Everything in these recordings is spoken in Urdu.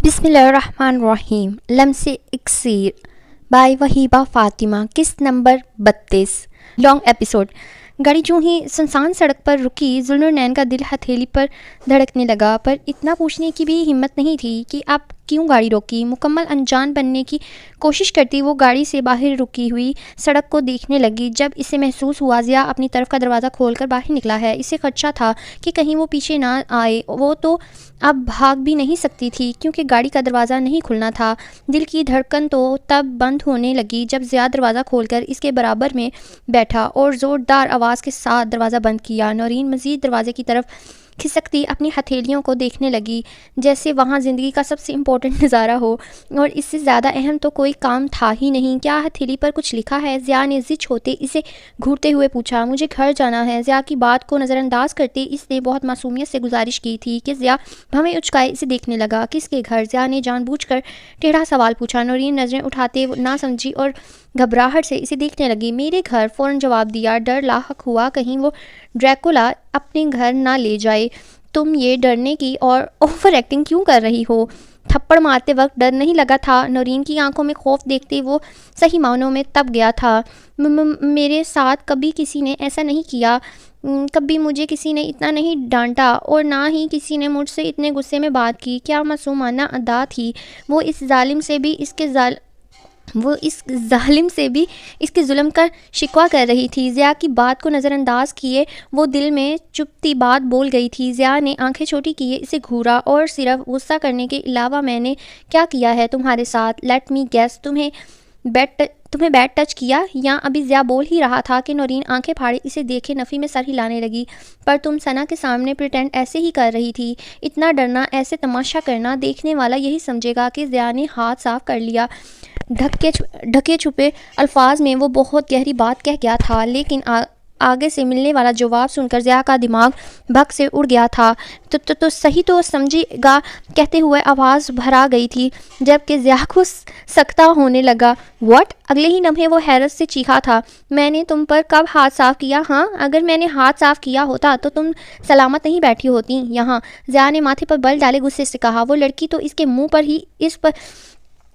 بسم اللہ الرحمن الرحیم. لمس اکسیر بائی وہیبہ فاطمہ. قسط نمبر 32. Long episode. گاڑی جو ہی سنسان سڑک پر رکی، ذوالنورنین کا دل ہتھیلی پر دھڑکنے لگا، پر اتنا پوچھنے کی بھی ہمت نہیں تھی کہ آپ کیوں گاڑی روکی. مکمل انجان بننے کی کوشش کرتی وہ گاڑی سے باہر رکی ہوئی سڑک کو دیکھنے لگی. جب اسے محسوس ہوا ضیاء اپنی طرف کا دروازہ کھول کر باہر نکلا ہے، اسے خدشہ تھا کہ کہیں وہ پیچھے نہ آئے. وہ تو اب بھاگ بھی نہیں سکتی تھی کیونکہ گاڑی کا دروازہ نہیں کھلنا تھا. دل کی دھڑکن تو تب بند ہونے لگی جب ضیاء دروازہ کھول کر اس کے برابر میں بیٹھا اور زوردار آواز کے ساتھ دروازہ بند کیا. نورین مزید دروازے کی طرف کھسکتی اپنی ہتھیلیوں کو دیکھنے لگی، جیسے وہاں زندگی کا سب سے امپورٹنٹ نظارہ ہو، اور اس سے زیادہ اہم تو کوئی کام تھا ہی نہیں. کیا ہتھیلی پر کچھ لکھا ہے؟ ضیاء نے زچ ہوتے اسے گھورتے ہوئے پوچھا. مجھے گھر جانا ہے. ضیاء کی بات کو نظر انداز کرتے اس نے بہت معصومیت سے گزارش کی تھی کہ ضیاء بھویں اچکائے اسے دیکھنے لگا. کس کے گھر؟ ضیاء نے جان بوجھ کر ٹیڑھا سوال پوچھا. نورین نظریں اٹھاتے نہ سمجھی اور گھبراہٹ سے اسے دیکھنے لگی. میرے گھر، فوراً جواب دیا. ڈر لاحق ہوا کہیں وہ ڈریکولا اپنے گھر نہ لے جائے. تم یہ ڈرنے کی اور اوور ایکٹنگ کیوں کر رہی ہو؟ تھپڑ مارتے وقت ڈر نہیں لگا تھا؟ نورین کی آنکھوں میں خوف دیکھتے وہ صحیح معنوں میں تپ گیا تھا. میرے ساتھ کبھی کسی نے ایسا نہیں کیا. کبھی مجھے کسی نے اتنا نہیں ڈانٹا اور نہ ہی کسی نے مجھ سے اتنے غصے میں بات کی. کیا معصومانہ ادا تھی. وہ اس ظالم سے بھی اس کے ظلم کا شکوہ کر رہی تھی. ضیاء کی بات کو نظر انداز کیے وہ دل میں چپتی بات بول گئی تھی. ضیاء نے آنکھیں چھوٹی کیے اسے گھورا اور صرف غصہ کرنے کے علاوہ میں نے کیا کیا ہے تمہارے ساتھ؟ Let me guess. تمہیں بیڈ ٹچ کیا؟ یا ابھی ضیاء بول ہی رہا تھا کہ نورین آنکھیں پھاڑے اسے دیکھے نفی میں سر ہلانے لگی. پر تم ثنا کے سامنے پریٹینڈ ایسے ہی کر رہی تھی. اتنا ڈرنا، ایسے تماشا کرنا، دیکھنے والا یہی سمجھے گا کہ ضیاء نے ہاتھ صاف کر لیا. ڈھکے چھپے الفاظ میں وہ بہت گہری بات کہہ گیا تھا، لیکن آگے سے ملنے والا جواب سن کر ضیاء کا دماغ بھگ سے اڑ گیا تھا. تو صحیح تو سمجھے گا کہتے ہوئے آواز بھرا گئی تھی، جبکہ ضیاء کو سکتہ ہونے لگا. واٹ؟ اگلے ہی لمحے وہ حیرت سے چیخا تھا. میں نے تم پر کب ہاتھ صاف کیا؟ ہاں، اگر میں نے ہاتھ صاف کیا ہوتا تو تم سلامت نہیں بیٹھی ہوتی یہاں. ضیاء نے ماتھے پر بل ڈالے غصے سے کہا. وہ لڑکی تو اس کے منہ پر ہی اس پر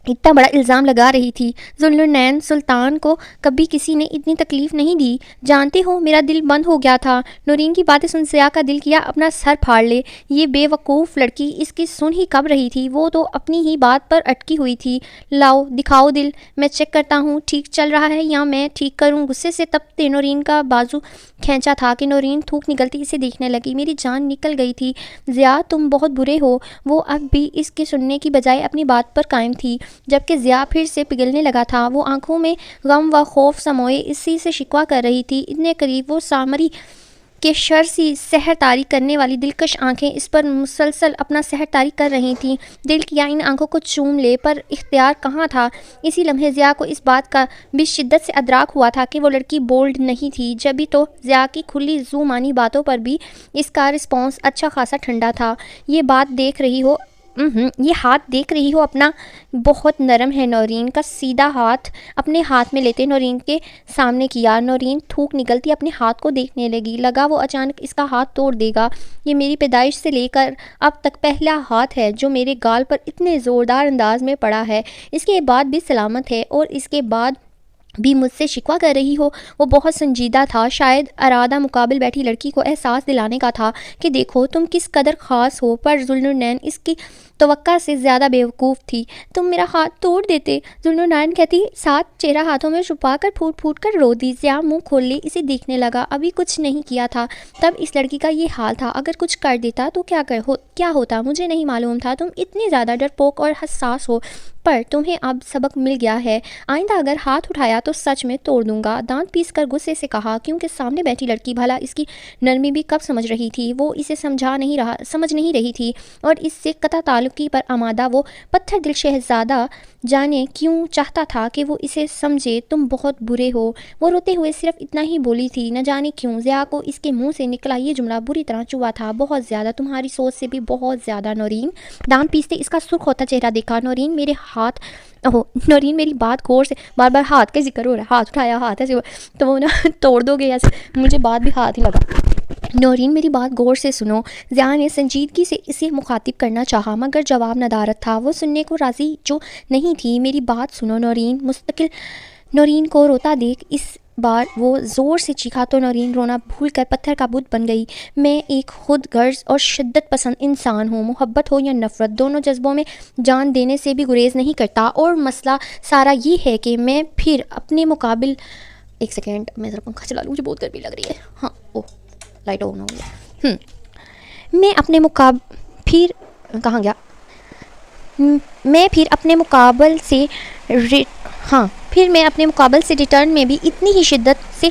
اتنا بڑا الزام لگا رہی تھی. ذوالنورنین سلطان کو کبھی کسی نے اتنی تکلیف نہیں دی. جانتے ہو میرا دل بند ہو گیا تھا. نورین کی باتیں سن ضیاء کا دل کیا اپنا سر پھاڑ لے. یہ بے وقوف لڑکی اس کی سن ہی کب رہی تھی. وہ تو اپنی ہی بات پر اٹکی ہوئی تھی. لاؤ دکھاؤ دل، میں چیک کرتا ہوں ٹھیک چل رہا ہے یا میں ٹھیک کروں. غصے سے تپتے نورین کا بازو کھینچا تھا کہ نورین تھوک نکلتی اسے دیکھنے لگی. میری جان نکل گئی تھی. ضیاء تم بہت برے ہو. وہ اب بھی اس کے سننے کی بجائے اپنی بات پر قائم تھی، جبکہ ضیاء پھر سے پگھلنے لگا تھا. وہ آنکھوں میں غم و خوف سموئے اسی سے شکوہ کر رہی تھی. اتنے قریب وہ سامری کے شر سی سحر طاری کرنے والی دلکش آنکھیں اس پر مسلسل اپنا سحر طاری کر رہی تھیں. دل کیا ان آنکھوں کو چوم لے، پر اختیار کہاں تھا. اسی لمحے ضیاء کو اس بات کا بھی شدت سے ادراک ہوا تھا کہ وہ لڑکی بولڈ نہیں تھی. جبھی تو ضیاء کی کھلی ذو معنی باتوں پر بھی اس کا رسپانس اچھا خاصا ٹھنڈا تھا. یہ ہاتھ دیکھ رہی ہو اپنا؟ بہت نرم ہے. نورین کا سیدھا ہاتھ اپنے ہاتھ میں لیتے نورین کے سامنے کیا. نورین تھوک نکلتی اپنے ہاتھ کو دیکھنے لگا وہ اچانک اس کا ہاتھ توڑ دے گا. یہ میری پیدائش سے لے کر اب تک پہلا ہاتھ ہے جو میرے گال پر اتنے زوردار انداز میں پڑا ہے. اس کے بعد بھی سلامت ہے اور اس کے بعد بھی مجھ سے شکوہ کر رہی ہو. وہ بہت سنجیدہ تھا. شاید ارادہ مقابل بیٹھی لڑکی کو احساس دلانے کا تھا کہ دیکھو تم کس قدر خاص ہو. پر ذوالنورنین اس کی توقع سے زیادہ بیوقوف تھی. تم میرا ہاتھ توڑ دیتے، ذوالنورنین کہتی ساتھ چہرہ ہاتھوں میں چھپا کر پھوٹ پھوٹ کر رو دی. ضیاء منہ کھول لے اسے دیکھنے لگا. ابھی کچھ نہیں کیا تھا تب اس لڑکی کا یہ حال تھا. اگر کچھ کر دیتا تو کیا ہوتا مجھے نہیں معلوم تھا. تم اتنی زیادہ ڈرپوک اور حساس ہو، پر تمہیں اب سبق مل گیا ہے. آئندہ اگر ہاتھ اٹھایا تو سچ میں توڑ دوں گا. دانت پیس کر غصے سے کہا، کیونکہ سامنے بیٹھی لڑکی بھلا اس کی نرمی بھی کب سمجھ رہی تھی. وہ اسے سمجھ نہیں رہی تھی اور اس سے قطع تعلقی پر آمادہ وہ پتھر دل شہزادہ جانے کیوں چاہتا تھا کہ وہ اسے سمجھے. تم بہت برے ہو. وہ روتے ہوئے صرف اتنا ہی بولی تھی. نہ جانے کیوں ضیاء کو اس کے منہ سے نکلا یہ جملہ بری طرح چبھا تھا. بہت زیادہ، تمہاری سوچ سے بھی بہت زیادہ. نورین دانت پیستے اس کا سرخ ہوتا چہرہ دیکھا. نورین میری بات غور سے، بار بار ہاتھ کا ذکر ہو رہا ہے. ہاتھ اٹھایا، ہاتھ ایسے تو وہ نا توڑ دو گے ایسے. مجھے بات بھی ہاتھ ہی لگا. نورین میری بات غور سے سنو۔ ضیاء نے سنجیدگی سے اسے مخاطب کرنا چاہا مگر جواب ندارت تھا، وہ سننے کو راضی جو نہیں تھی۔ میری بات سنو نورین، مستقل نورین کو روتا دیکھ اس بار وہ زور سے چیخا تو نورین رونا بھول کر پتھر کا بت بن گئی۔ میں ایک خود غرض اور شدت پسند انسان ہوں، محبت ہو یا نفرت دونوں جذبوں میں جان دینے سے بھی گریز نہیں کرتا، اور مسئلہ سارا یہ ہے کہ میں پھر اپنے مقابل ایک سیکنڈ میں ذرا پنکھا چلا لوں، مجھے بہت گرمی لگ رہی ہے۔ ہاں اوہ لائٹ آن ہو گیا۔ میں اپنے پھر کہاں گیا میں پھر اپنے مقابل سے پھر میں اپنے مقابل سے ریٹرن میں بھی اتنی ہی شدت سے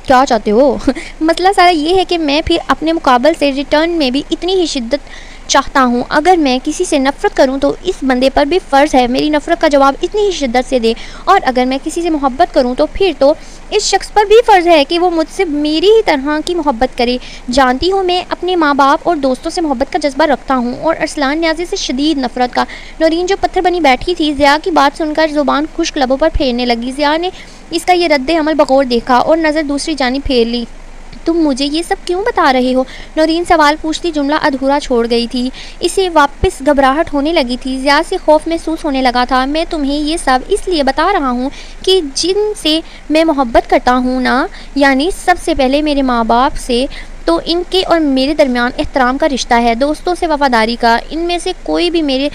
کیا چاہتے ہو؟ مسئلہ سارا یہ ہے کہ میں پھر اپنے مقابل سے ریٹرن میں بھی اتنی ہی شدت چاہتا ہوں۔ اگر میں کسی سے نفرت کروں تو اس بندے پر بھی فرض ہے میری نفرت کا جواب اتنی ہی شدت سے دے، اور اگر میں کسی سے محبت کروں تو پھر تو اس شخص پر بھی فرض ہے کہ وہ مجھ سے میری ہی طرح کی محبت کرے۔ جانتی ہوں میں اپنے ماں باپ اور دوستوں سے محبت کا جذبہ رکھتا ہوں اور ارسلان نیازی سے شدید نفرت کا۔ نورین جو پتھر بنی بیٹھی تھی ضیاء کی بات سن کر زبان خشک لبوں پر پھیرنے لگی۔ ضیاء نے اس کا یہ رد عمل بغور دیکھا اور نظر دوسری جانب پھیر لی۔ تم مجھے یہ سب کیوں بتا رہے ہو؟ نورین سوال پوچھتی جملہ ادھورا چھوڑ گئی تھی، اسے واپس گھبراہٹ ہونے لگی تھی۔ ضیاء سے خوف محسوس ہونے لگا تھا۔ میں تمہیں یہ سب اس لیے بتا رہا ہوں کہ جن سے میں محبت کرتا ہوں نا، یعنی سب سے پہلے میرے ماں باپ سے، تو ان کے اور میرے درمیان احترام کا رشتہ ہے، دوستوں سے وفاداری کا۔ ان میں سے کوئی بھی میرے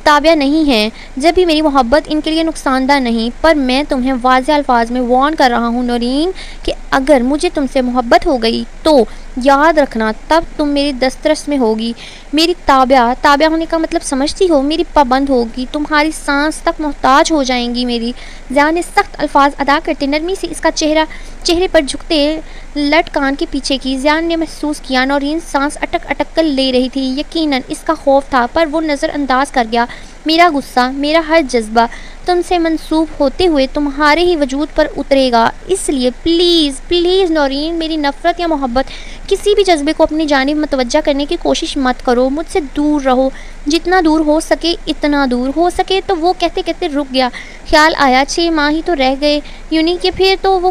تابع نہیں ہے، جب بھی میری محبت ان کے لیے نقصان دہ نہیں۔ پر میں تمہیں واضح الفاظ میں وارن کر رہا ہوں نورین کہ اگر مجھے تم سے محبت ہو گئی تو یاد رکھنا تب تم میری دسترس میں ہوگی، میری تابع ہونے کا مطلب سمجھتی ہو؟ میری پابند ہوگی، تمہاری سانس تک محتاج ہو جائیں گی میری۔ ضیاء نے سخت الفاظ ادا کرتے نرمی سے اس کا چہرے پر جھکتے لٹ کان کے پیچھے کی۔ ضیاء نے محسوس کیا نورین سانس اٹک اٹک کر لے رہی تھی، یقیناً اس کا خوف تھا پر وہ نظر انداز کر گیا۔ میرا غصہ، میرا ہر جذبہ تم سے منسوب ہوتے ہوئے تمہارے ہی وجود پر اترے گا، اس لیے پلیز پلیز نورین میری نفرت یا محبت کسی بھی جذبے کو اپنی جانب متوجہ کرنے کی کوشش مت کرو، مجھ سے دور رہو، جتنا دور ہو سکے اتنا دور ہو سکے۔ تو وہ کہتے کہتے رک گیا۔ خیال آیا 6 ماہ ہی تو رہ گئے، یونی کہ پھر تو وہ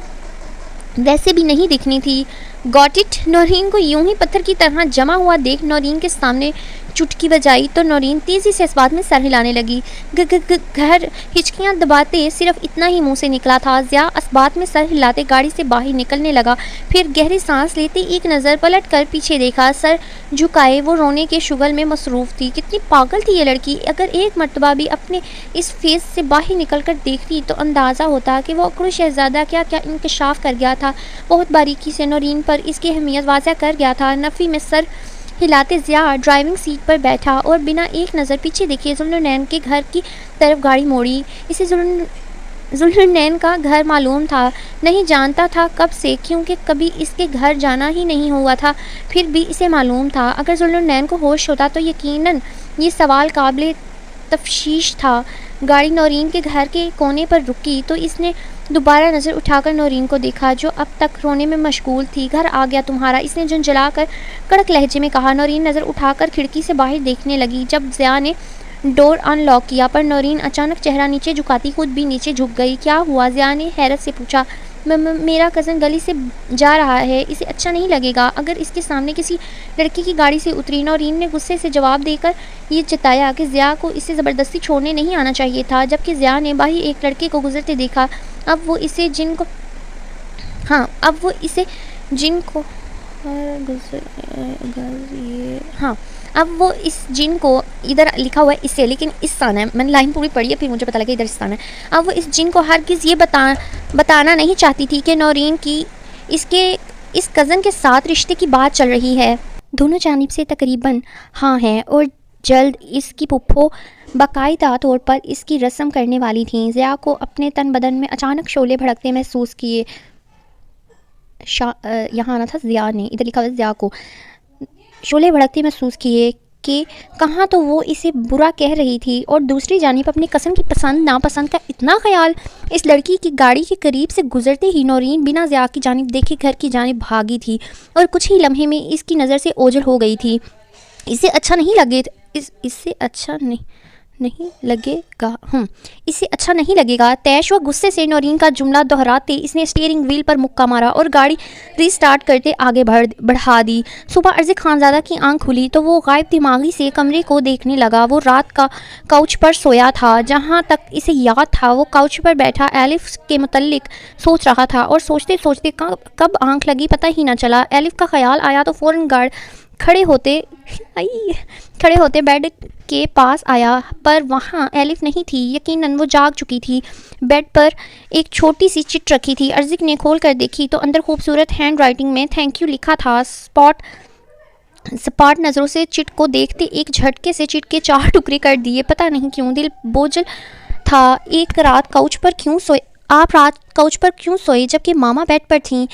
ویسے بھی نہیں دکھنی تھی۔ Got it. نورین کو یوں ہی پتھر کی طرح جمع ہوا دیکھ نورین کے سامنے چٹکی بجائی تو نورین تیزی سے اس بات میں سر ہلانے لگی۔ گھر ہچکیاں دباتے صرف اتنا ہی منہ سے نکلا تھا۔ ضیاء اس بات میں سر ہلاتے گاڑی سے باہر نکلنے لگا، پھر گہری سانس لیتے ایک نظر پلٹ کر پیچھے دیکھا، سر جھکائے وہ رونے کے شغل میں مصروف تھی۔ کتنی پاگل تھی یہ لڑکی، اگر ایک مرتبہ بھی اپنے اس فیس سے باہر نکل کر دیکھتی تو اندازہ ہوتا کہ وہ اکڑو شہزادہ کیا کیا انکشاف کر گیا تھا، بہت باریکی سے نورین پر اس کی اہمیت واضح کر گیا تھا۔ نفی میں سر ہلاتے ضیاء ڈرائیونگ سیٹ پر بیٹھا اور بنا ایک نظر پیچھے دیکھے ذوالنورین کے گھر کی طرف گاڑی موڑی۔ اسے ذوالنورین کا گھر معلوم تھا، نہیں جانتا تھا کب سے کیونکہ کبھی اس کے گھر جانا ہی نہیں ہوا تھا، پھر بھی اسے معلوم تھا۔ اگر ذوالنورین کو ہوش ہوتا تو یقیناً یہ سوال قابل تفتیش تھا۔ گاڑی نورین کے گھر کے کونے پر رکی تو اس نے دوبارہ نظر اٹھا کر نورین کو دیکھا جو اب تک رونے میں مشغول تھی۔ گھر آ گیا تمہارا، اس نے جھنجھلا کر کڑک لہجے میں کہا۔ نورین نظر اٹھا کر کھڑکی سے باہر دیکھنے لگی۔ جب ضیاء نے ڈور ان لاک کیا پر نورین اچانک چہرہ نیچے جھکاتی خود بھی نیچے جھک گئی۔ کیا ہوا؟ ضیاء نے حیرت سے پوچھا۔ میرا کزن گلی سے جا رہا ہے، اسے اچھا نہیں لگے گا اگر اس کے سامنے کسی لڑکی کی گاڑی سے اتری۔ نورین نے غصے سے جواب دے کر یہ جتایا کہ ضیاء کو اسے زبردستی چھوڑنے نہیں آنا چاہیے تھا، جبکہ ضیاء نے باہر ایک لڑکے کو گزرتے دیکھا۔ اب وہ اسے اس جن کو ادھر لکھا ہوا ہے اسے، لیکن اس آنا ہے، میں نے لائن پوری پڑھی ہے پھر مجھے پتا لگا ادھر اس آنا ہے۔ اب وہ اس جن کو ہرگز یہ بتانا نہیں چاہتی تھی کہ نورین کی اس کزن کے ساتھ رشتے کی بات چل رہی ہے۔ دونوں جانب سے تقریباً ہاں ہے، اور جلد اس کی پھپھو باقاعدہ طور پر اس کی رسم کرنے والی تھیں۔ ضیاء کو اپنے تن بدن میں اچانک شعلے بھڑکتے محسوس کیے۔ یہاں آنا تھا ضیاء نے، ادھر لکھا ہوا ضیاء کو شعلے بھڑکتے محسوس کیے کہ کہاں تو وہ اسے برا کہہ رہی تھی اور دوسری جانب اپنے قسم کی پسند ناپسند کا اتنا خیال۔ اس لڑکی کی گاڑی کے قریب سے گزرتے ہی نورین بنا ضیاء کی جانب دیکھے گھر کی جانب بھاگی تھی اور کچھ ہی لمحے میں اس کی نظر سے اوجھل ہو گئی تھی۔ اسے اچھا نہیں نہیں لگے گا اسے اچھا نہیں لگے گا۔ تیش و غصے سے نورین کا جملہ دہراتے اس نے اسٹیئرنگ وہیل پر مکہ مارا اور گاڑی ری سٹارٹ کرتے آگے بڑھا دی۔ صبح عرض خانزادہ کی آنکھ کھلی تو وہ غائب دماغی سے کمرے کو دیکھنے لگا۔ وہ رات کا کاؤچ پر سویا تھا، جہاں تک اسے یاد تھا وہ کاؤچ پر بیٹھا ایلف کے متعلق سوچ رہا تھا، اور سوچتے سوچتے کب آنکھ لگی پتہ ہی نہ چلا۔ ایلف کا خیال آیا تو فوراً کھڑے ہوتے بیڈ کے پاس آیا، پر وہاں ایلف نہیں تھی۔ یقیناً وہ جاگ چکی تھی۔ بیڈ پر ایک چھوٹی سی چٹ رکھی تھی۔ ارزق نے کھول کر دیکھی تو اندر خوبصورت ہینڈ رائٹنگ میں تھینک یو لکھا تھا۔ سپاٹ نظروں سے چٹ کو دیکھتے ایک جھٹکے سے چٹ کے 4 ٹکڑے کر دیے۔ پتہ نہیں کیوں دل بوجھل تھا۔ رات کاؤچ پر کیوں سوئے جبکہ ماما بیڈ پر تھیں؟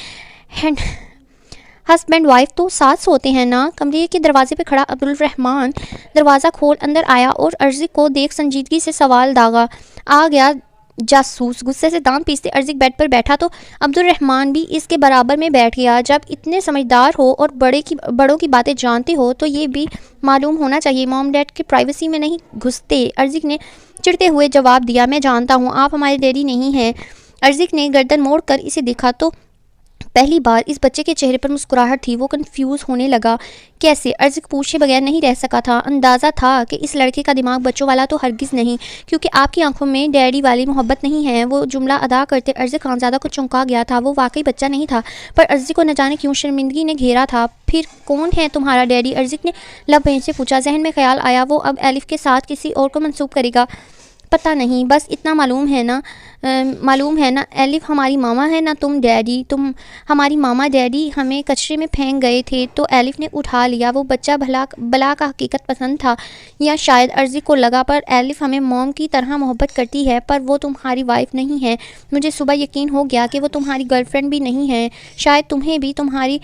ہسبینڈ وائف تو ساتھ سوتے ہیں نا۔ کمرے کے دروازے پہ کھڑا عبدالرحمن دروازہ کھول اندر آیا اور ارزق کو دیکھ سنجیدگی سے سوال داغا۔ آ گیا جاسوس، غصے سے دانت پیستے ارزق بیڈ پر بیٹھا تو عبدالرحمن بھی اس کے برابر میں بیٹھ گیا۔ جب اتنے سمجھدار ہو اور بڑوں کی باتیں جانتے ہو تو یہ بھی معلوم ہونا چاہیے موم ڈیڈ کی پرائیویسی میں نہیں گھستے۔ ارزق نے چڑھتے ہوئے جواب دیا، میں جانتا ہوں آپ ہمارے ڈیڈی نہیں ہیں۔ ارزق نے گردن موڑ کر اسے دیکھا تو پہلی بار اس بچے کے چہرے پر مسکراہٹ تھی۔ وہ کنفیوز ہونے لگا۔ کیسے؟ ارزق پوچھے بغیر نہیں رہ سکا تھا۔ اندازہ تھا کہ اس لڑکے کا دماغ بچوں والا تو ہرگز نہیں، کیونکہ آپ کی آنکھوں میں ڈیڈی والی محبت نہیں ہے۔ وہ جملہ ادا کرتے ارزق خانزادہ کو چونکا گیا تھا۔ وہ واقعی بچہ نہیں تھا، پر ارزق کو نہ جانے کیوں شرمندگی نے گھیرا تھا۔ پھر کون ہے تمہارا ڈیڈی؟ ارزق نے لب بھیج سے پوچھا۔ ذہن میں خیال آیا وہ اب ایلف کے ساتھ کسی اور کو منسوب کرے گا۔ پتہ نہیں، بس اتنا معلوم ہے نا ایلف ہماری ماما ہے نا تم ڈیڈی۔ ہماری ماما ڈیڈی ہمیں کچرے میں پھینک گئے تھے تو ایلف نے اٹھا لیا۔ وہ بچہ بلا کا حقیقت پسند تھا، یا شاید ارزق کو لگا پر ایلف ہمیں موم کی طرح محبت کرتی ہے، پر وہ تمہاری وائف نہیں ہے۔ مجھے صبح یقین ہو گیا کہ وہ تمہاری گرل فرینڈ بھی نہیں ہے۔ شاید تمہیں بھی تمہاری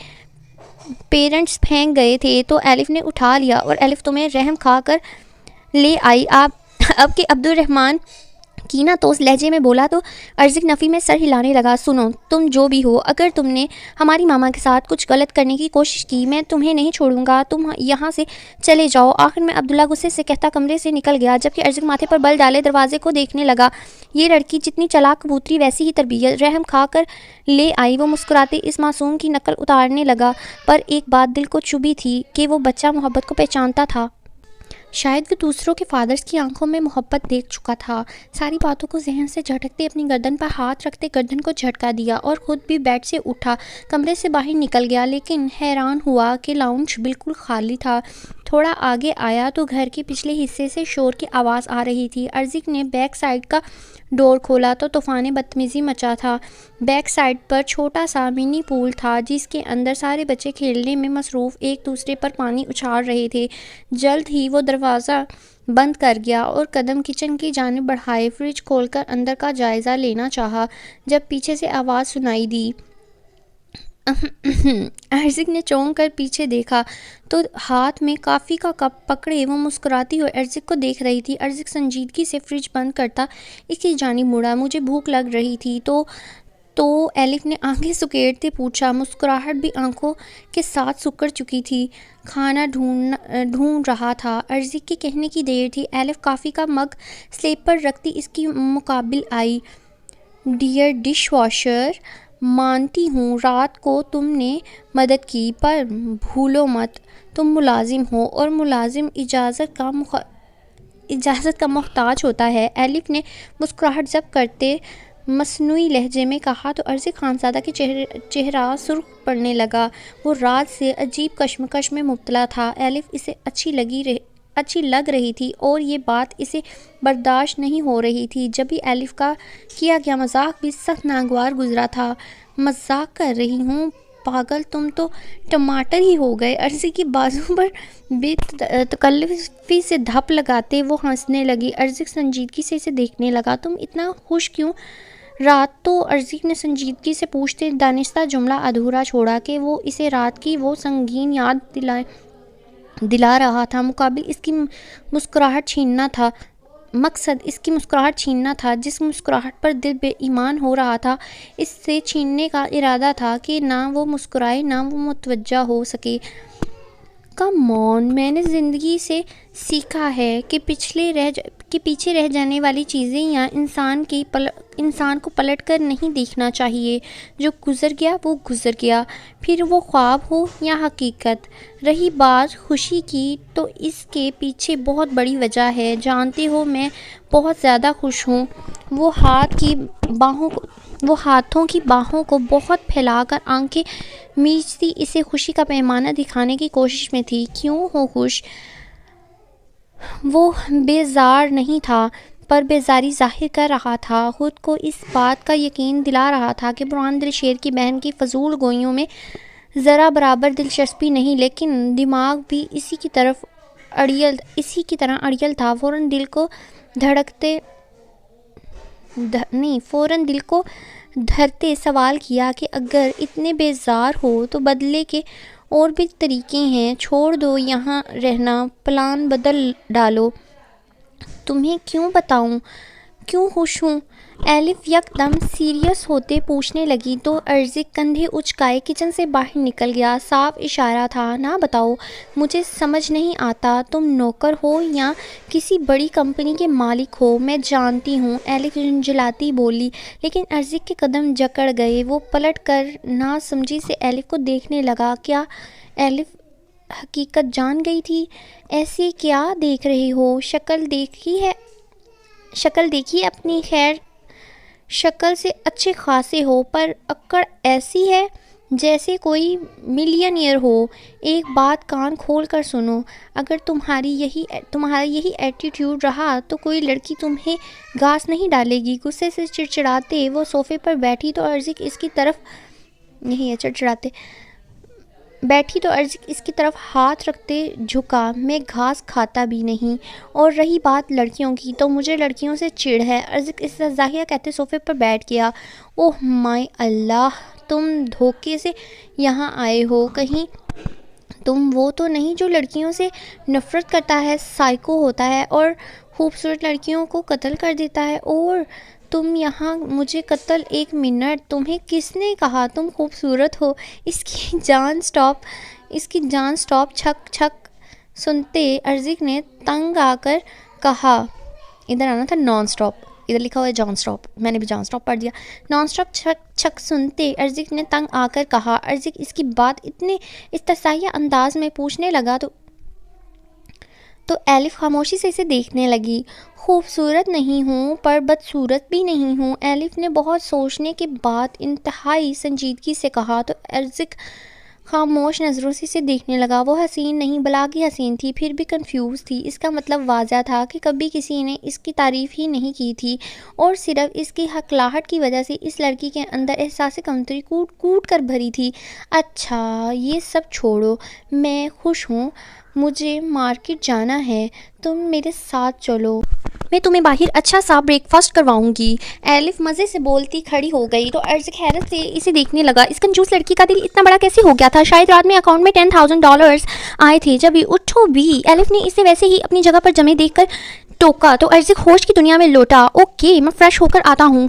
پیرنٹس پھینک گئے تھے تو ایلف نے اٹھا لیا اور ایلف تمہیں رحم کھا کر لے آئی۔ اب کہ عبدالرحمن کینا تو اس لہجے میں بولا تو ارزق نفی میں سر ہلانے لگا۔ سنو، تم جو بھی ہو، اگر تم نے ہماری ماما کے ساتھ کچھ غلط کرنے کی کوشش کی میں تمہیں نہیں چھوڑوں گا، تم یہاں سے چلے جاؤ۔ آخر میں عبداللہ غصے سے کہتا کمرے سے نکل گیا، جبکہ ارزق ماتھے پر بل ڈالے دروازے کو دیکھنے لگا۔ یہ لڑکی جتنی چلاک کبوتری ویسی ہی تربیت، رحم کھا کر لے آئی۔ وہ مسکراتے اس معصوم کی نقل اتارنے لگا، پر ایک بات دل کو چبھی تھی کہ وہ بچہ محبت کو پہچانتا تھا۔ شاید وہ دوسروں کے فادرز کی آنکھوں میں محبت دیکھ چکا تھا۔ ساری باتوں کو ذہن سے جھٹکتے اپنی گردن پر ہاتھ رکھتے گردن کو جھٹکا دیا اور خود بھی بیڈ سے اٹھا، کمرے سے باہر نکل گیا، لیکن حیران ہوا کہ لاؤنج بالکل خالی تھا۔ تھوڑا آگے آیا تو گھر کے پچھلے حصے سے شور کی آواز آ رہی تھی۔ ارزق نے بیک سائڈ کا ڈور کھولا تو طوفان بدتمیزی مچا تھا۔ بیک سائڈ پر چھوٹا سا منی پول تھا جس کے اندر سارے بچے کھیلنے میں مصروف ایک دوسرے پر پانی اچھال رہے تھے۔ جلد ہی وہ دروازہ بند کر گیا اور قدم کچن کی جانب بڑھائے، فریج کھول کر اندر کا جائزہ لینا چاہا جب پیچھے سے آواز سنائی دی۔ ارزق نے چونک کر پیچھے دیکھا تو ہاتھ میں کافی کا کپ پکڑے وہ مسکراتی ہوئے ارزق کو دیکھ رہی تھی۔ ارزق سنجیدگی سے فریج بند کرتا اس کی جانب مڑا۔ مجھے بھوک لگ رہی تھی تو ایلف نے آنکھیں سکیڑتے پوچھا۔ مسکراہٹ بھی آنکھوں کے ساتھ سکڑ چکی تھی۔ کھانا ڈھونڈ رہا تھا۔ ارزق کے کہنے کی دیر تھی۔ ایلف کافی کا مگ سلیب پر رکھتی اس کی مقابل آئی۔ ڈیئر ڈش واشر، مانتی ہوں رات کو تم نے مدد کی، پر بھولو مت تم ملازم ہو اور ملازم اجازت کا محتاج ہوتا ہے۔ ایلف نے مسکراہٹ ضبط کرتے مصنوعی لہجے میں کہا تو ارزق خانزادہ کے چہرہ سرخ پڑنے لگا۔ وہ رات سے عجیب کشمکش میں مبتلا تھا۔ ایلف اسے اچھی لگ رہی تھی اور یہ بات اسے برداشت نہیں ہو رہی تھی۔ جبھی ایلف کا کیا گیا مذاق بھی سخت ناگوار گزرا تھا۔ مذاق کر رہی ہوں پاگل، تم تو ٹماٹر ہی ہو گئے۔ ارزق کی بازو پر بے تکلفی سے دھپ لگاتے وہ ہنسنے لگی۔ ارزق سنجیدگی سے اسے دیکھنے لگا۔ تم اتنا خوش کیوں؟ رات تو ارزق نے سنجیدگی سے پوچھتے دانستہ جملہ ادھورا چھوڑا کہ وہ اسے رات کی وہ سنگین یاد دلا رہا تھا۔ مقابل اس کی مسکراہٹ چھیننا تھا، مقصد اس کی مسکراہٹ چھیننا تھا۔ جس مسکراہٹ پر دل بے ایمان ہو رہا تھا، اس سے چھیننے کا ارادہ تھا کہ نہ وہ مسکرائے نہ وہ متوجہ ہو سکے۔ کم آن، میں نے زندگی سے سیکھا ہے کہ پیچھے رہ جانے والی چیزیں یا انسان کو پلٹ کر نہیں دیکھنا چاہیے۔ جو گزر گیا وہ گزر گیا، پھر وہ خواب ہو یا حقیقت۔ رہی بات خوشی کی تو اس کے پیچھے بہت بڑی وجہ ہے۔ جانتے ہو میں بہت زیادہ خوش ہوں۔ وہ ہاتھوں کی باہوں کو بہت پھیلا کر آنکھیں میچتی اسے خوشی کا پیمانہ دکھانے کی کوشش میں تھی۔ کیوں ہو خوش؟ وہ بیزار نہیں تھا، پر بیزاری ظاہر کر رہا تھا، خود کو اس بات کا یقین دلا رہا تھا کہ برہان دل شیر کی بہن کی فضول گوئیوں میں ذرا برابر دلچسپی نہیں، لیکن دماغ بھی اسی کی طرح اڑیل تھا۔ فوراً دل کو دھڑتے سوال کیا کہ اگر اتنے بیزار ہو تو بدلے کے اور بھی طریقے ہیں، چھوڑ دو یہاں رہنا، پلان بدل ڈالو۔ تمہیں کیوں بتاؤں کیوں خوش ہوں؟ ایلف یک دم سیریس ہوتے پوچھنے لگی تو ارزق کندھے اچکائے کچن سے باہر نکل گیا۔ صاف اشارہ تھا، نہ بتاؤ، مجھے سمجھ نہیں آتا تم نوکر ہو یا کسی بڑی کمپنی کے مالک ہو۔ میں جانتی ہوں، ایلف جھنجھلاتی بولی، لیکن ارزق کے قدم جکڑ گئے۔ وہ پلٹ کر نہ سمجھی سے ایلف کو دیکھنے لگا۔ کیا ایلف حقیقت جان گئی تھی؟ ایسے کیا دیکھ رہے ہو؟ شکل دیکھی اپنی؟ خیر، شکل سے اچھے خاصے ہو، پر اکڑ ایسی ہے جیسے کوئی ملینئر ہو۔ ایک بات کان کھول کر سنو، اگر تمہارا یہی ایٹیٹیوڈ رہا تو کوئی لڑکی تمہیں گھاس نہیں ڈالے گی۔ غصے سے چڑچڑاتے وہ صوفے پر بیٹھی تو ارزق اس کی طرف ہاتھ رکھتے جھکا۔ میں گھاس کھاتا بھی نہیں، اور رہی بات لڑکیوں کی تو مجھے لڑکیوں سے چڑ ہے۔ ارزق استہزائیہ کہتے صوفے پر بیٹھ گیا۔ اوہ مائی اللہ، تم دھوکے سے یہاں آئے ہو؟ کہیں تم وہ تو نہیں جو لڑکیوں سے نفرت کرتا ہے، سائیکو ہوتا ہے اور خوبصورت لڑکیوں کو قتل کر دیتا ہے؟ اور تم یہاں مجھے قتل؟ ایک منٹ، تمہیں کس نے کہا تم خوبصورت ہو؟ اس کی جان سٹاپ چھک چھک سنتے ارزق نے تنگ آ کر کہا، ادھر آنا تھا نان سٹاپ، ادھر لکھا ہوا ہے جان سٹاپ، میں نے بھی جان سٹاپ پڑھ دیا۔ نان سٹاپ چھک چھک سنتے ارزق نے تنگ آ کر کہا۔ ارزق اس کی بات اتنے استحصائیہ انداز میں پوچھنے لگا تو ایلف خاموشی سے اسے دیکھنے لگی۔ خوبصورت نہیں ہوں، پر بدصورت بھی نہیں ہوں، ایلف نے بہت سوچنے کے بعد انتہائی سنجیدگی سے کہا۔ تو ارزق خاموش نظروں سے اسے دیکھنے لگا۔ وہ حسین نہیں، بلاگی حسین تھی، پھر بھی کنفیوز تھی۔ اس کا مطلب واضح تھا کہ کبھی کسی نے اس کی تعریف ہی نہیں کی تھی، اور صرف اس کی حقلاہٹ کی وجہ سے اس لڑکی کے اندر احساس کمتری کوٹ کوٹ کر بھری تھی۔ اچھا، یہ سب چھوڑو، میں خوش ہوں، مجھے مارکیٹ جانا ہے، تم میرے ساتھ چلو، میں تمہیں باہر اچھا سا بریک فاسٹ کرواؤں گی۔ ایلف مزے سے بولتی کھڑی ہو گئی تو ارزق حیرت سے اسے دیکھنے لگا۔ اس کنجوس لڑکی کا دل اتنا بڑا کیسے ہو گیا تھا؟ شاید رات میں اکاؤنٹ میں $10,000 آئے تھے جب اٹھو بھی۔ ایلف نے اسے ویسے ہی اپنی جگہ پر جمے دیکھ کر ٹوکا تو ارزق ہوش کی دنیا میں لوٹا۔ اوکے، میں فریش ہو کر آتا ہوں۔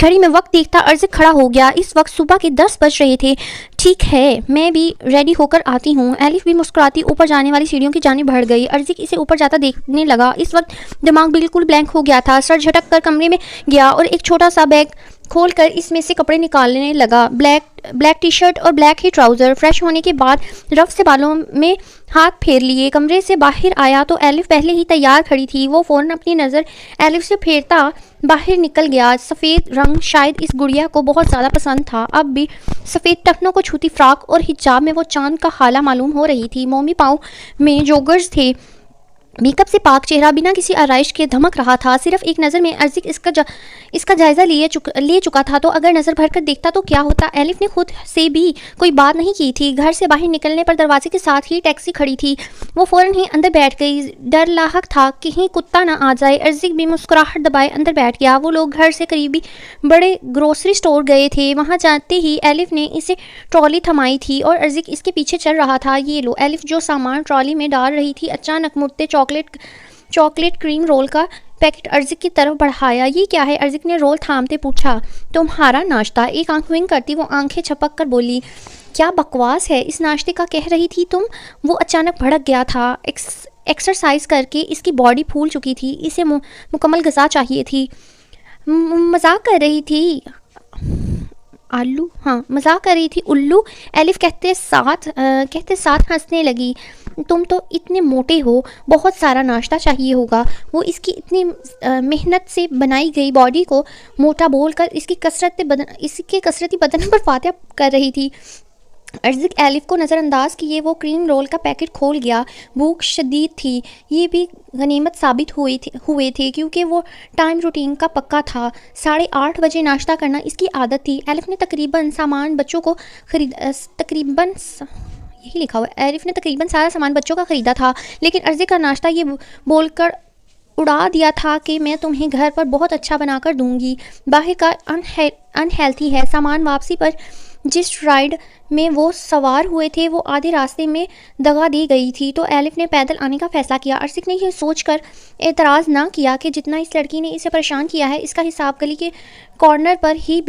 گھڑی میں وقت دیکھتا ارزق کھڑا ہو گیا۔ اس وقت صبح کے 10 بج رہے تھے۔ ٹھیک ہے، میں بھی ریڈی ہو کر آتی ہوں۔ ایلف بھی مسکراتی اوپر جانے والی سیڑھیوں کی جانب بڑھ گئی۔ ارزق اسے اوپر جاتا دیکھنے لگا۔ اس وقت دماغ بالکل بلینک ہو گیا تھا۔ سر جھٹک کر کمرے میں گیا اور ایک چھوٹا سا بیگ کھول کر اس میں سے کپڑے نکالنے لگا۔ بلیک ٹی شرٹ اور بلیک ہی ٹراؤزر۔ فریش ہونے کے بعد رف سے بالوں میں ہاتھ پھیر لیے کمرے سے باہر آیا تو ایلف پہلے ہی تیار کھڑی تھی۔ وہ فوراً اپنی نظر ایلف سے پھیرتا باہر نکل گیا۔ سفید رنگ شاید اس گڑیا کو بہت زیادہ پسند تھا۔ اب بھی سفید ٹخنوں کو چھوتی فراک اور حجاب میں وہ چاند کا خالہ معلوم ہو رہی تھی۔ مومی پاؤں میں جوگرز تھے۔ میک اپ سے پاک چہرہ بنا کسی آرائش کے دھمک رہا تھا۔ صرف ایک نظر میں ارزق اس کا جائزہ لے چکا تھا تو اگر نظر بھر کر دیکھتا تو کیا ہوتا؟ ایلف نے خود سے بھی کوئی بات نہیں کی تھی۔ گھر سے باہر نکلنے پر دروازے کے ساتھ ہی ٹیکسی کھڑی تھی۔ وہ فوراً ہی اندر بیٹھ گئی۔ ڈر لاحق تھا کہیں کتا نہ آ جائے۔ ارزق بھی مسکراہٹ دبائے اندر بیٹھ گیا۔ وہ لوگ گھر سے قریبی بڑے گروسری اسٹور گئے تھے۔ وہاں جاتے ہی ایلف نے اسے ٹرالی تھمائی تھی اور ارزق اس کے پیچھے چل رہا تھا۔ یہ لو۔ ایلف جو سامان ٹرالی میں ڈال رہی تھی اچانک مڑتے چاکلیٹ چاکلیٹ کریم رول کا پیکٹ ارزق کی طرف بڑھایا۔ یہ کیا ہے؟ ارزق نے رول تھامتے پوچھا۔ تمہارا ناشتہ، ایک آنکھ ونک کرتی وہ آنکھیں چھپک کر بولی۔ کیا بکواس ہے، اس ناشتے کا کہہ رہی تھی تم؟ وہ اچانک بھڑک گیا تھا۔ ایکسرسائز کر کے اس کی باڈی پھول چکی تھی، اسے مکمل غذا چاہیے تھی۔ مذاق کر رہی تھی مذاق کر رہی تھی الو، ایلف کہتے ساتھ ہنسنے لگی۔ تم تو اتنے موٹے ہو، بہت سارا ناشتہ چاہیے ہوگا۔ وہ اس کی اتنی محنت سے بنائی گئی باڈی کو موٹا بول کر اس کے کثرتی بدن پر فاتح کر رہی تھی۔ ارزق ایلف کو نظر انداز کیے وہ کریم رول کا پیکٹ کھول گیا۔ بھوک شدید تھی، یہ بھی غنیمت ثابت ہوئے تھے کیونکہ وہ ٹائم روٹین کا پکا تھا۔ 8:30 بجے ناشتہ کرنا اس کی عادت تھی۔ ایلف نے تقریباً سارا سامان بچوں کا خریدا تھا، لیکن ارزق کا ناشتہ یہ بول کر اڑا دیا تھا کہ میں تمہیں گھر پر بہت اچھا بنا کر دوں گی۔ باہر کا انہیلتھی ہے۔ سامان واپسی پر جس رائڈ میں وہ سوار ہوئے تھے وہ آدھے راستے میں دگا دی گئی تھی، تو ایلف نے پیدل آنے کا فیصلہ کیا۔ ارزق نے یہ سوچ کر اعتراض نہ کیا کہ جتنا اس لڑکی نے اسے پریشان کیا ہے اس کا حساب گلی کے کارنر پر ہی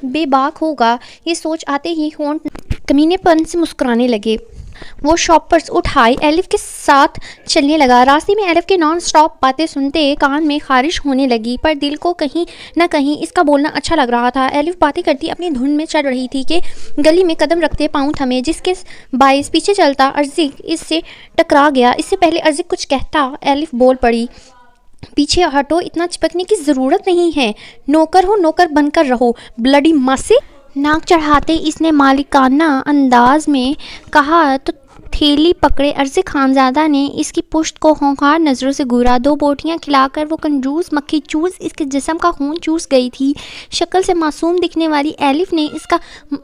بے باک ہوگا۔ یہ سوچ آتے ہی ہونٹ کمینے پن سے مسکرانے لگے۔ وہ شاپرز اٹھائے ایلف کے ساتھ چلنے لگا۔ راستے میں ایلف کے نان سٹاپ باتیں سنتے کان میں خارش ہونے لگی، پر دل کو کہیں نہ کہیں اس کا بولنا اچھا لگ رہا تھا۔ ایلف باتیں کرتی اپنی دھن میں چڑھ رہی تھی کہ گلی میں قدم رکھتے پاؤں تھمے، جس کے باعث پیچھے چلتا ارزق اس سے ٹکرا گیا۔ اس سے پہلے ارزق کچھ کہتا ایلف بول پڑی۔ پیچھے ہٹو، اتنا چپکنے کی ضرورت نہیں ہے، نوکر ہو نوکر بن کر رہو، بلڈی ماسے۔ ناک چڑھاتے اس نے مالکانہ انداز میں کہا تو تھیلی پکڑے ارزق خانزادہ نے اس کی پشت کو ہونہار نظروں سے گھورا۔ 2 بوٹیاں کھلا کر وہ کنجوس مکھی چوس اس کے جسم کا خون چوس گئی تھی۔ شکل سے معصوم دکھنے والی ایلف نے اس کا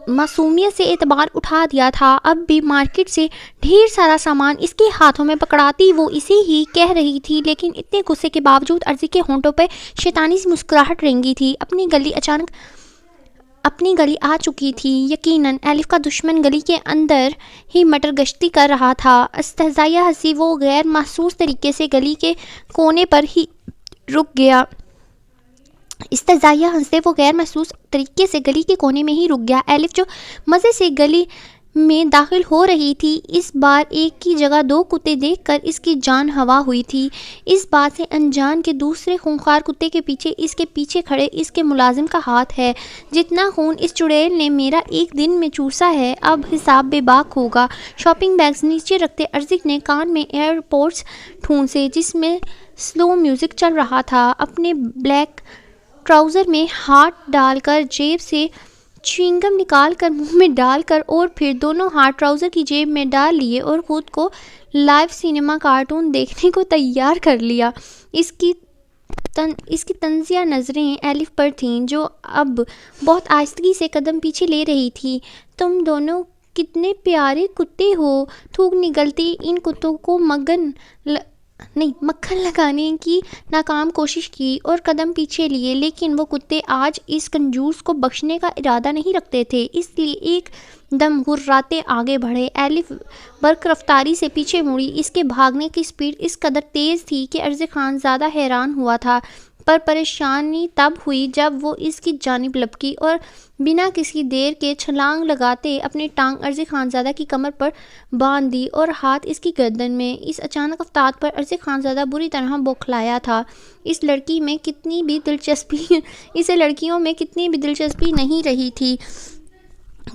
معصومیت سے اعتبار اٹھا دیا تھا۔ اب بھی مارکیٹ سے ڈھیر سارا سامان اس کے ہاتھوں میں پکڑاتی وہ اسے ہی کہہ رہی تھی، لیکن اتنے غصے کے باوجود ارزق کے ہونٹوں پہ شیطانی سی مسکراہٹ رنگی تھی۔ اپنی گلی آ چکی تھی۔ یقیناً ایلف کا دشمن گلی کے اندر ہی مٹر گشتی کر رہا تھا۔ استہزائیہ ہنسی وہ غیر محسوس طریقے سے گلی کے کونے پر ہی رک گیا۔ ایلف جو مزے سے گلی میں داخل ہو رہی تھی، اس بار ایک کی جگہ 2 کتے دیکھ کر اس کی جان ہوا ہوئی تھی۔ اس بات سے انجان کے دوسرے خونخوار کتے کے پیچھے کھڑے اس کے ملازم کا ہاتھ ہے۔ جتنا خون اس چڑیل نے میرا ایک دن میں چوسا ہے، اب حساب بے باک ہوگا۔ شاپنگ بیگز نیچے رکھتے ارزق نے کان میں ایئر پوڈز ٹھونسے جس میں سلو میوزک چل رہا تھا۔ اپنے بلیک ٹراؤزر میں ہاتھ ڈال کر جیب سے چوئنگم نکال کر منہ میں ڈال کر اور پھر دونوں ہاتھ ٹراؤزر کی جیب میں ڈال لیے اور خود کو لائیو سینما کارٹون دیکھنے کو تیار کر لیا۔ اس کی طنزیہ نظریں ایلف پر تھیں جو اب بہت آہستگی سے قدم پیچھے لے رہی تھی۔ تم دونوں کتنے پیارے کتے ہو۔ تھوک نگلتی ان کتوں کو مکھن لگانے کی ناکام کوشش کی اور قدم پیچھے لیے، لیکن وہ کتے آج اس کنجوس کو بخشنے کا ارادہ نہیں رکھتے تھے، اس لیے ایک دم گھراتے آگے بڑھے۔ ایلف برق رفتاری سے پیچھے مڑی۔ اس کے بھاگنے کی سپیڈ اس قدر تیز تھی کہ ارزق خان زیادہ حیران ہوا تھا، پر پریشانی تب ہوئی جب وہ اس کی جانب لپکی اور بنا کسی دیر کے چھلانگ لگاتے اپنی ٹانگ ارزق خانزادہ کی کمر پر باندھ دی اور ہاتھ اس کی گردن میں۔ اس اچانک افتاد پر ارزق خانزادہ بری طرح بوکھلایا تھا۔ اسے لڑکیوں میں کتنی بھی دلچسپی نہیں رہی تھی۔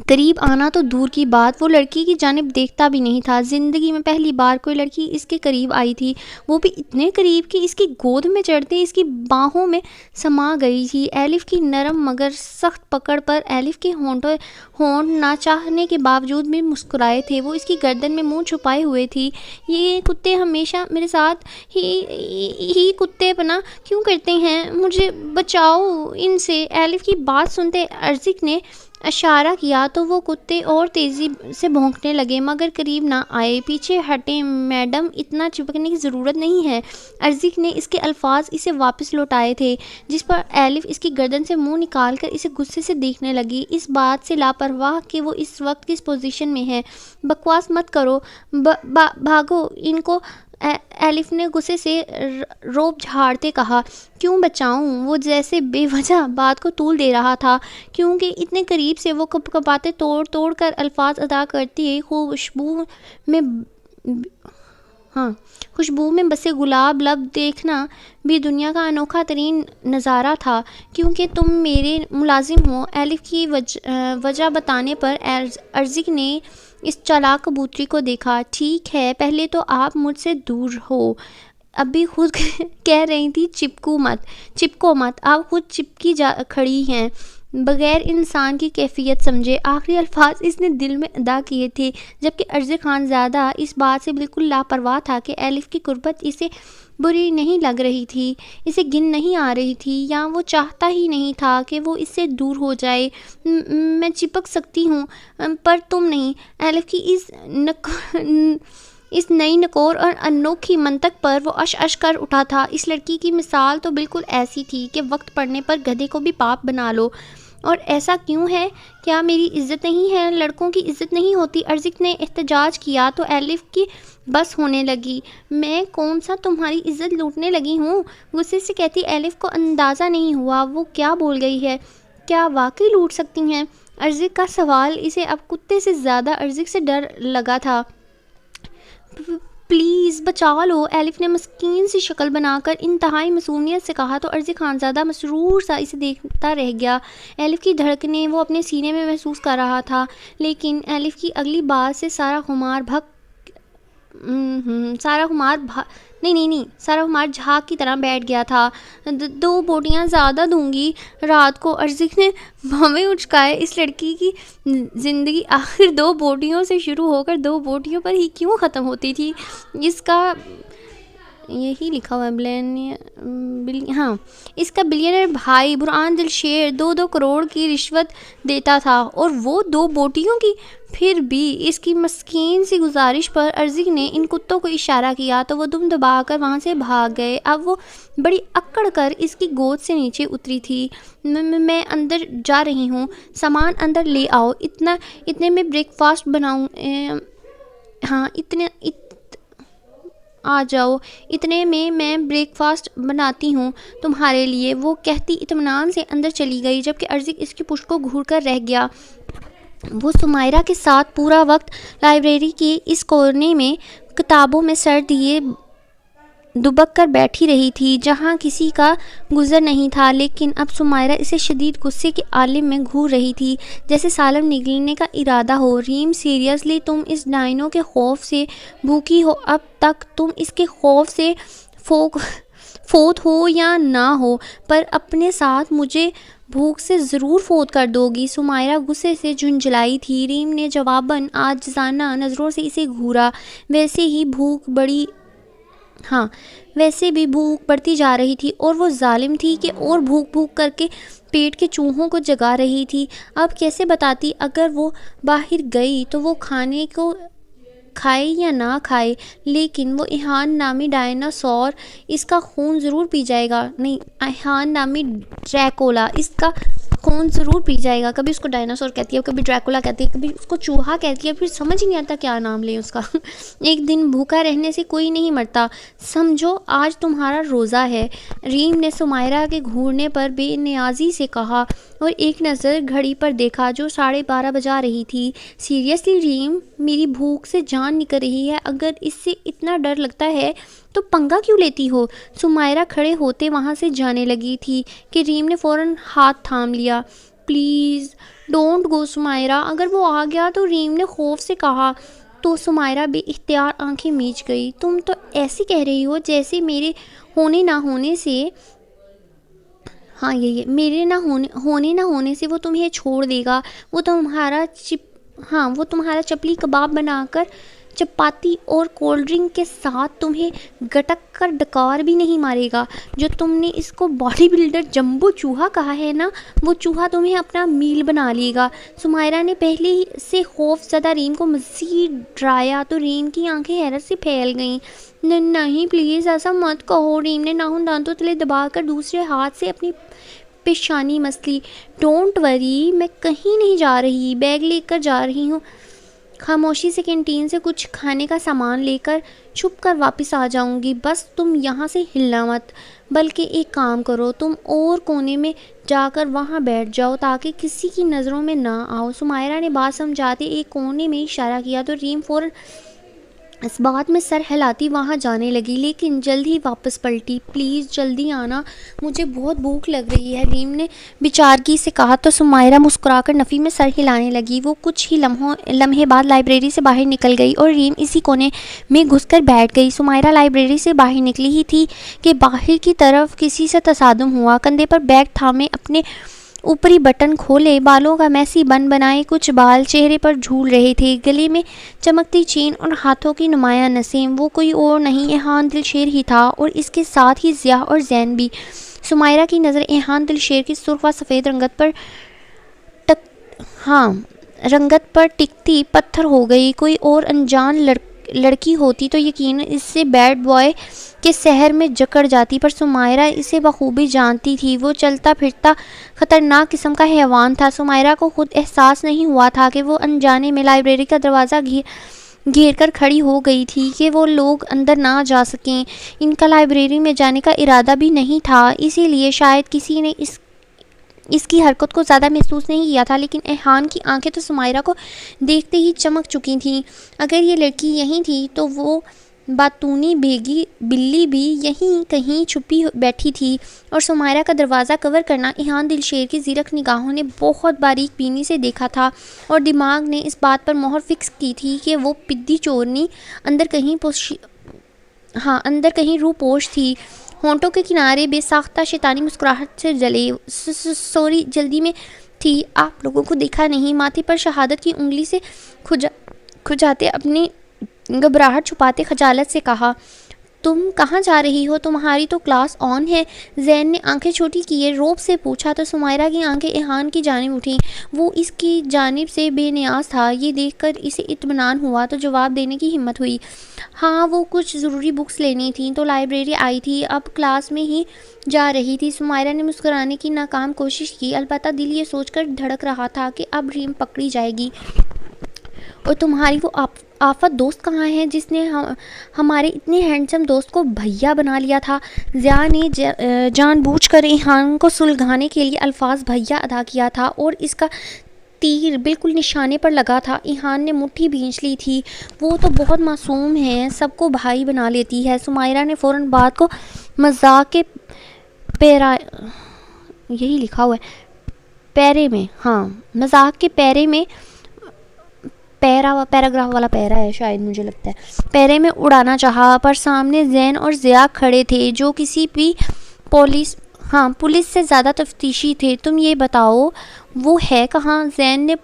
قریب آنا تو دور کی بات، وہ لڑکی کی جانب دیکھتا بھی نہیں تھا۔ زندگی میں پہلی بار کوئی لڑکی اس کے قریب آئی تھی، وہ بھی اتنے قریب کہ اس کی گود میں چڑھتے اس کی باہوں میں سما گئی تھی۔ ایلف کی نرم مگر سخت پکڑ پر ایلف کے ہونٹ نہ چاہنے کے باوجود بھی مسکرائے تھے۔ وہ اس کی گردن میں منہ چھپائے ہوئے تھی۔ یہ کتے ہمیشہ میرے ساتھ ہی کتے پنا کیوں کرتے ہیں؟ مجھے بچاؤ ان سے۔ ایلف کی بات سنتے ارزق نے اشارہ کیا تو وہ کتے اور تیزی سے بھونکنے لگے، مگر قریب نہ آئے۔ پیچھے ہٹیں میڈم، اتنا چپکنے کی ضرورت نہیں ہے۔ ارزق نے اس کے الفاظ اسے واپس لوٹائے تھے، جس پر ایلف اس کی گردن سے منہ نکال کر اسے غصے سے دیکھنے لگی، اس بات سے لاپرواہ کہ وہ اس وقت کس پوزیشن میں ہے۔ بکواس مت کرو، بھاگو، ان کو ایلف نے غصے سے روب جھاڑتے کہا۔ کیوں بچاؤں؟ وہ جیسے بے وجہ بات کو طول دے رہا تھا، کیونکہ اتنے قریب سے وہ کپ کپاتے توڑ توڑ کر الفاظ ادا کرتی خوشبو میں بسے گلاب لب دیکھنا بھی دنیا کا انوکھا ترین نظارہ تھا۔ کیونکہ تم میرے ملازم ہو۔ ایلف کی وجہ بتانے پر ارزق نے اس چالاک کبوتری کو دیکھا۔ ٹھیک ہے، پہلے تو آپ مجھ سے دور ہو۔ ابھی خود کہہ رہی تھی چپکو مت، آپ خود چپکی کھڑی ہیں بغیر انسان کی کیفیت سمجھے۔ آخری الفاظ اس نے دل میں ادا کیے تھے، جبکہ ارزق خان زادہ اس بات سے بالکل لاپرواہ تھا کہ ایلف کی قربت اسے بری نہیں لگ رہی تھی، اسے گن نہیں آ رہی تھی، یا وہ چاہتا ہی نہیں تھا کہ وہ اس سے دور ہو جائے۔ میں چپک سکتی ہوں پر تم نہیں۔ ایلف کی اس نئی نکور اور انوکھی منطق پر وہ اش کر اٹھا تھا۔ اس لڑکی کی مثال تو بالکل ایسی تھی کہ وقت پڑنے پر گدھے کو بھی پاپ بنا لو۔ اور ایسا کیوں ہے؟ کیا میری عزت نہیں ہے؟ لڑکوں کی عزت نہیں ہوتی؟ ارزق نے احتجاج کیا تو ایلف کی بس ہونے لگی۔ میں کون سا تمہاری عزت لوٹنے لگی ہوں؟ غصے سے کہتی ایلف کو اندازہ نہیں ہوا وہ کیا بول گئی ہے۔ کیا واقعی لوٹ سکتی ہیں؟ ارزق کا سوال اسے اب کتے سے زیادہ ارزق سے ڈر لگا تھا۔ پلیز بچا لو، ایلف نے مسکین سی شکل بنا کر انتہائی معصومیت سے کہا تو ارزق خانزادہ مسرور سا اسے دیکھتا رہ گیا۔ ایلف کی دھڑکنیں وہ اپنے سینے میں محسوس کر رہا تھا، لیکن ایلف کی اگلی بات سے سارا خمار جھاگ کی طرح بیٹھ گیا تھا۔ 2 بوٹیاں زیادہ دوں گی رات کو، ارزق نے بھویں اچکائے۔ اس لڑکی کی زندگی آخر 2 بوٹیوں سے شروع ہو کر 2 بوٹیوں پر ہی کیوں ختم ہوتی تھی؟ اس کا یہی لکھا ہوا ہے اس کا بلینئر بھائی برہان دل شیر 2 کروڑ کی رشوت دیتا تھا، اور وہ 2 بوٹیوں کی۔ پھر بھی اس کی مسکین سی گزارش پر ارزق نے ان کتوں کو اشارہ کیا تو وہ دم دبا کر وہاں سے بھاگ گئے۔ اب وہ بڑی اکڑ کر اس کی گود سے نیچے اتری تھی۔ میں اندر جا رہی ہوں، سامان اندر لے آؤ، اتنے میں بریک فاسٹ بناؤں۔ آ جاؤ، اتنے میں بریک فاسٹ بناتی ہوں تمہارے لیے، وہ کہتی اطمینان سے اندر چلی گئی، جبکہ ارزق اس کی پشت کو گھور کر رہ گیا۔ وہ سمیرہ کے ساتھ پورا وقت لائبریری کے اس کونے میں کتابوں میں سر دیے دبک کر بیٹھی رہی تھی جہاں کسی کا گزر نہیں تھا، لیکن اب سمیرہ اسے شدید غصے کے عالم میں گھور رہی تھی، جیسے سالم نگلنے کا ارادہ ہو۔ ریم سیریسلی تم اس ڈائنو کے خوف سے بھوکی ہو، اب تک تم اس کے خوف سے فوت ہو یا نہ ہو، پر اپنے ساتھ مجھے بھوک سے ضرور فوت کر دو گی۔ سمیرہ غصے سے جھنجھلائی تھی۔ ریم نے جواباً عاجزانہ نظروں سے اسے گھورا۔ ویسے بھی بھوک بڑھتی جا رہی تھی، اور وہ ظالم تھی کہ اور بھوک کر کے پیٹ کے چوہوں کو جگا رہی تھی۔ اب کیسے بتاتی اگر وہ باہر گئی تو وہ کھانے کو کھائے یا نہ کھائے، لیکن وہ ایہان نامی ڈائناسور اس کا خون ضرور پی جائے گا۔ نہیں، ایہان نامی ڈریکولا اس کا خون ضرور پی جائے گا۔ کبھی اس کو ڈائناسور کہتی ہے، کبھی ڈریکولا کہتی ہے، کبھی اس کو چوہا کہتی ہے، پھر سمجھ ہی نہیں آتا کیا نام لیں اس کا۔ ایک دن بھوکا رہنے سے کوئی نہیں مرتا، سمجھو آج تمہارا روزہ ہے، ریم نے سمیرہ کے گھورنے پر بے نیازی سے کہا، اور ایک نظر گھڑی پر دیکھا جو 12:30 بجا رہی تھی۔ سیریسلی ریم، میری بھوک سے جان نکل رہی ہے، اگر اس سے اتنا ڈر لگتا ہے تو پنگا کیوں لیتی ہو؟ سمیرہ کھڑے ہوتے وہاں سے جانے لگی تھی کہ ریم نے فوراً ہاتھ تھام لیا۔ پلیز ڈونٹ گو سمیرہ، اگر وہ آ گیا تو ریم نے خوف سے کہا تو سمیرہ بے اختیار آنکھیں میچ گئی۔ تم تو ایسی کہہ رہی ہو جیسے میرے ہونے نہ ہونے سے وہ تمہیں چھوڑ دے گا، وہ تمہارا چپلی کباب بنا کر چپاتی اور کولڈ ڈرنک کے ساتھ تمہیں گٹک کر ڈکار بھی نہیں مارے گا۔ جو تم نے اس کو باڈی بلڈر جمبو چوہا کہا ہے نا، وہ چوہا تمہیں اپنا میل بنا لے گا۔ سمیرہ نے پہلے سے خوف زدہ ریم کو مزید ڈرایا تو ریم کی آنکھیں حیرت سے پھیل گئیں۔ نہیں پلیز ایسا مت کہو، ریم نے ناخن دانتوں تلے دبا کر دوسرے ہاتھ سے اپنی پیشانی مس لی۔ ڈونٹ وری، میں کہیں نہیں جا رہی، بیگ لے کر جا رہی ہوں۔ خاموشی سے کینٹین سے کچھ کھانے کا سامان لے کر چھپ کر واپس آ جاؤں گی. بس تم یہاں سے ہلنا مت, بلکہ ایک کام کرو, تم اور کونے میں جا کر وہاں بیٹھ جاؤ تاکہ کسی کی نظروں میں نہ آؤ. سمیرہ نے بات سمجھاتے ایک کونے میں اشارہ کیا تو ریم فوراً اس بات میں سر ہلاتی وہاں جانے لگی, لیکن جلد ہی واپس پلٹی. پلیز جلدی آنا, مجھے بہت بھوک لگ رہی ہے, ریم نے بیچارگی سے کہا تو سمیرہ مسکرا کر نفی میں سر ہلانے لگی. وہ کچھ ہی لمحے بعد لائبریری سے باہر نکل گئی اور ریم اسی کونے میں گھس کر بیٹھ گئی. سمیرہ لائبریری سے باہر نکلی ہی تھی کہ باہر کی طرف کسی سے تصادم ہوا. کندھے پر بیگ تھامے, اپنے اوپری بٹن کھولے, بالوں کا میسی بن بنائے کچھ بال چہرے پر جھول رہے تھے, گلے میں چمکتی چین اور ہاتھوں کی نمایاں نسیں. وہ کوئی اور نہیں ایحان دلشیر ہی تھا, اور اس کے ساتھ ہی ضیاء اور زین بھی. سمیرہ کی نظر ایحان دلشیر کی سرخ و سفید رنگت پر ٹکتی پتھر ہو گئی. کوئی اور انجان لڑکی ہوتی تو یقیناً اس سے بیڈ بوائے کے سحر میں جکڑ جاتی, پر سمیرہ اسے بخوبی جانتی تھی. وہ چلتا پھرتا خطرناک قسم کا حیوان تھا. سمیرہ کو خود احساس نہیں ہوا تھا کہ وہ انجانے میں لائبریری کا دروازہ گھیر کر کھڑی ہو گئی تھی کہ وہ لوگ اندر نہ جا سکیں. ان کا لائبریری میں جانے کا ارادہ بھی نہیں تھا, اسی لیے شاید کسی نے اس کی حرکت کو زیادہ محسوس نہیں کیا تھا. لیکن ایحان کی آنکھیں تو سمیرہ کو دیکھتے ہی چمک چکی تھیں. اگر یہ لڑکی یہیں تھی تو وہ باتونی بھیگی بلی بھی یہیں کہیں چھپی بیٹھی تھی. اور سمیرہ کا دروازہ کور کرنا ایحان دلشیر کی زیرک نگاہوں نے بہت باریک بینی سے دیکھا تھا, اور دماغ نے اس بات پر مہر فکس کی تھی کہ وہ پدی چورنی اندر کہیں روپوش تھی. ہونٹوں کے کنارے بے ساختہ شیطانی مسکراہٹ سے جلے. سوری, جلدی میں تھی, آپ لوگوں کو دیکھا نہیں. ماتھے پر شہادت کی انگلی سے کھجاتے اپنی گھبراہٹ چھپاتے خجالت سے کہا, تم کہاں جا رہی ہو؟ تمہاری تو کلاس آن ہے. زین نے آنکھیں چھوٹی کیے روب سے پوچھا تو سمیرہ کی آنکھیں ایحان کی جانب اٹھیں. وہ اس کی جانب سے بے نیاز تھا. یہ دیکھ کر اسے اطمینان ہوا تو جواب دینے کی ہمت ہوئی, ہاں وہ کچھ ضروری بکس لینی تھیں تو لائبریری آئی تھی, اب کلاس میں ہی جا رہی تھی. سمیرہ نے مسکرانے کی ناکام کوشش کی, البتہ دل یہ سوچ کر دھڑک رہا تھا کہ اب ریم پکڑی جائے گی. اور تمہاری وہ آفت دوست کہاں ہے جس نے ہمارے اتنے ہینڈسم دوست کو بھیا بنا لیا تھا؟ ضیاء نے جان بوجھ کر ایحان کو سلگھانے کے لیے الفاظ بھیا ادا کیا تھا, اور اس کا تیر بالکل نشانے پر لگا تھا. ایحان نے مٹھی بھینچ لی تھی, وہ تو بہت معصوم ہے, سب کو بھائی بنا لیتی ہے. سمیرہ نے فوراً بات کو مذاق کے پیرے میں پیراگراف والا پیرا ہے شاید, مجھے لگتا ہے پیرے میں اڑانا چاہا, پر سامنے زین اور ضیاء کھڑے تھے جو کسی بھی پولیس سے زیادہ تفتیشی تھے. تم یہ بتاؤ وہ ہے کہاں؟ زین نے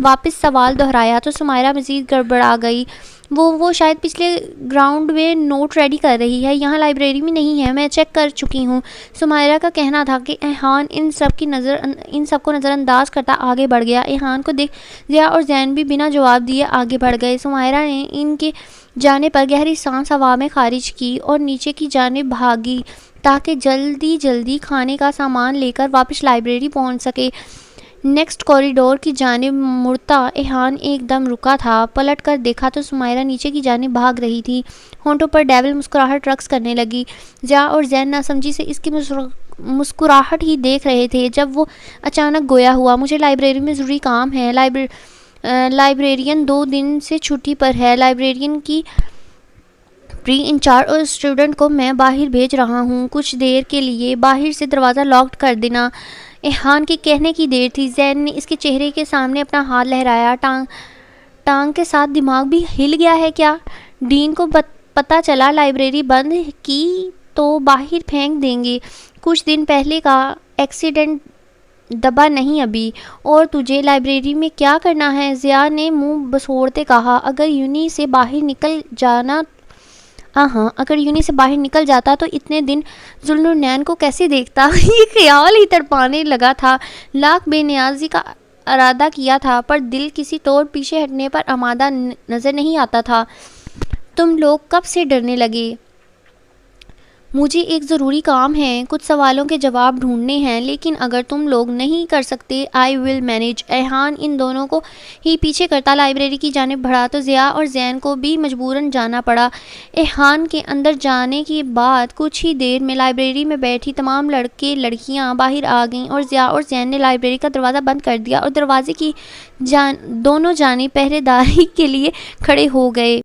واپس سوال دہرایا تو سمیرہ مزید گڑبڑا گئی. وہ شاید پچھلے گراؤنڈ میں نوٹ ریڈی کر رہی ہے, یہاں لائبریری میں نہیں ہے, میں چیک کر چکی ہوں. سمیرہ کا کہنا تھا کہ ایحان ان سب کو نظر انداز کرتا آگے بڑھ گیا. ایحان کو دیکھ ضیاء اور زین بھی بنا جواب دیے آگے بڑھ گئے. سمیرہ نے ان کے جانے پر گہری سانس ہوا میں خارج کی اور نیچے کی جانب بھاگی تاکہ جلدی کھانے کا سامان لے کر واپس لائبریری پہنچ سکے. نیکسٹ کوریڈور کی جانب مڑتا ایحان ایک دم رکا تھا. پلٹ کر دیکھا تو سمیرہ نیچے کی جانب بھاگ رہی تھی. ہونٹوں پر ڈیول مسکراہٹ رقص کرنے لگی. ضیاء اور زین ناسمجھی سے اس کی مسکراہٹ ہی دیکھ رہے تھے جب وہ اچانک گویا ہوا, مجھے لائبریری میں ضروری کام ہے. لائبریرین 2 دن سے چھٹی پر ہے. لائبریرین کی پری انچارج اور اسٹوڈنٹ کو میں باہر بھیج رہا ہوں, کچھ دیر کے لیے باہر سے دروازہ لاک کر دینا. ایحان کے کہنے کی دیر تھی. زین نے اس کے چہرے کے سامنے اپنا ہاتھ لہرایا. ٹانگ کے ساتھ دماغ بھی ہل گیا ہے کیا؟ ڈین کو پتہ چلا لائبریری بند کی تو باہر پھینک دیں گے. کچھ دن پہلے کا ایکسیڈنٹ دبا نہیں ابھی. اور تجھے لائبریری میں کیا کرنا ہے؟ ضیاء نے منہ بسوڑتے کہا, اگر یونی سے باہر نکل جاتا تو اتنے دن ذوالنورنین کو کیسے دیکھتا. یہ خیال ہی تڑپانے لگا تھا. لاکھ بے نیازی کا ارادہ کیا تھا, پر دل کسی طور پیچھے ہٹنے پر آمادہ نظر نہیں آتا تھا. تم لوگ کب سے ڈرنے لگے؟ مجھے ایک ضروری کام ہے، کچھ سوالوں کے جواب ڈھونڈنے ہیں، لیکن اگر تم لوگ نہیں کر سکتے آئی ول مینیج۔ ایحان ان دونوں کو ہی پیچھے کرتا لائبریری کی جانب بڑھا تو ضیاء اور زین کو بھی مجبوراً جانا پڑا۔ ایحان کے اندر جانے کے بعد کچھ ہی دیر میں لائبریری میں بیٹھی تمام لڑکے لڑکیاں باہر آ گئیں اور ضیاء اور زین نے لائبریری کا دروازہ بند کر دیا اور دروازے کی دونوں جانب پہرے داری کے لیے کھڑے ہو گئے۔